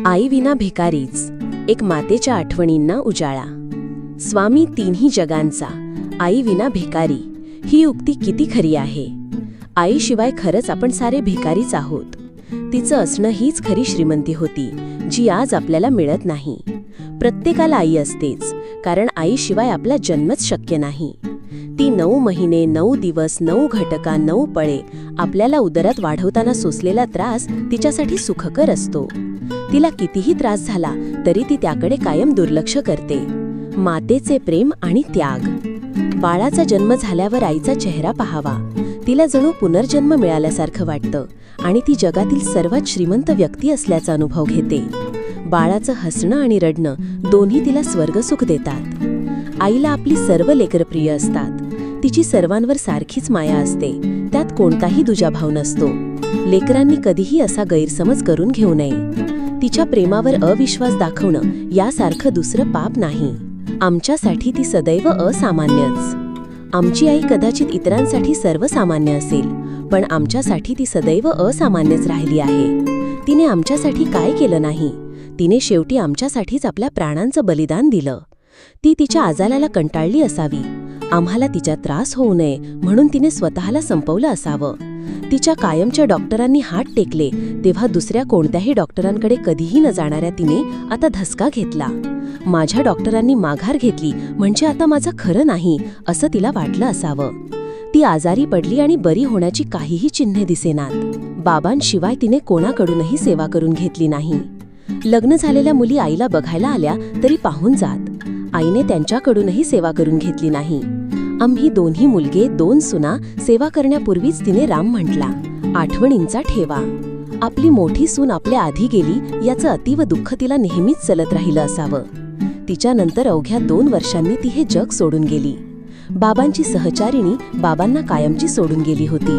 आई विना भिकारीच, एक मातेच्या आठवणींना उजाळा. स्वामी तिन्ही जगांचा, आई विना भिकारी, ही उक्ती किती खरी आहे. आईशिवाय खरंच आपण सारे भिकारीच आहोत. तिचं असणं हीच खरी श्रीमंती होती, जी आज आपल्याला मिळत नाही. प्रत्येकाला आई असतेच, कारण आईशिवाय आपला जन्मच शक्य नाही. ती 9 महिने 9 दिवस 9 घटका 9 पळे आपल्याला उदरात वाढवताना सोसलेला त्रास तिच्यासाठी सुखकर असतो. तिला कितीही त्रास झाला तरी ती त्याकडे कायम दुर्लक्ष करते. मातेचे प्रेम आणि त्याग. बाळाचा जन्म झाल्यावर आईचा चेहरा पाहावा. तिला जणू पुनर्जन्म मिळाल्यासारखं वाटतं आणि ती जगातील सर्वात श्रीमंत व्यक्ती असल्याचा अनुभव घेते. बाळाचं हसणं आणि रडणं दोन्ही तिला स्वर्गसुख देतात. आईला आपली सर्व लेकरं प्रिय असतात. तिची सर्वांवर सारखीच माया असते, त्यात कोणताही दुजाभाव नसतो. लेकरांनी कधीही असा गैरसमज करून घेऊ नये. तिच्या प्रेमावर अविश्वास दाखवणं यासारखं दुसरं पाप नाही. आमच्यासाठी ती सदैव असामान्यच. आमची आई कदाचित इतरांसाठी सर्वसामान्य असेल, पण आमच्यासाठी ती सदैव असामान्यच राहिली आहे. तिने आमच्यासाठी काय केलं नाही. तिने शेवटी आमच्यासाठीच आपल्या प्राणांचं बलिदान दिलं. ती तिच्या आजाराला कंटाळली असावी. आम्हाला तिचा त्रास होऊ नये म्हणून तिने स्वतःला संपवलं असावं. तिच्या कायमच्या डॉक्टरांनी हात टेकले तेव्हा दुसऱ्या कोणत्याही डॉक्टरांकडे कधीही न जाणाऱ्या तिने आता धसका घेतला. माझ्या डॉक्टरांनी माघार घेतली म्हणजे आता माझं खरं नाही असं तिला वाटलं असावं. ती आजारी पडली आणि बरी होण्याची काहीही चिन्हे दिसेनात. बाबांशिवाय तिने कोणाकडूनही सेवा करून घेतली नाही. लग्न झालेल्या मुली आईला बघायला आल्या तरी पाहून जात. आईने त्यांच्याकडूनही सेवा करून घेतली नाही. आम्ही दोन्ही मुलगे 2 सुना सेवा करण्यापूर्वीच तिने राम म्हटला. आठवणींचा ठेवा. आपली मोठी सून आपल्या आधी गेली याचं अतीव दुःख तिला नेहमीच चलत राहिलं असावं. तिच्यानंतर अवघ्या 2 वर्षांनी ती हे जग सोडून गेली. बाबांची सहचारिणी बाबांना कायमची सोडून गेली होती.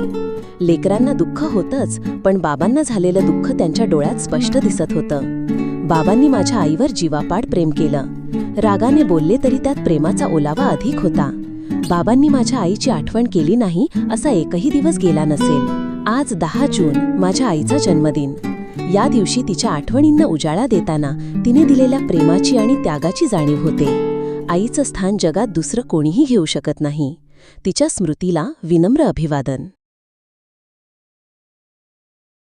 लेकरांना दुःख होतंच, पण बाबांना झालेलं दुःख त्यांच्या डोळ्यात स्पष्ट दिसत होतं. बाबांनी माझ्या आईवर जीवापाड प्रेम केलं. रागाने बोलले तरी त्यात प्रेमाचा ओलावा अधिक होता. बाबांनी माझ्या आईची आठवण केली नाही असा एकही दिवस गेला नसेल. आज 10 जून माझ्या आईचा जन्मदिन. या दिवशी तिच्या आठवणींना उजाळा देताना तिने दिलेल्या प्रेमाची आणि त्यागाची जाणीव होते. आईचं स्थान जगात दुसरं कोणीही घेऊ शकत नाही. तिच्या स्मृतीला विनम्र अभिवादन.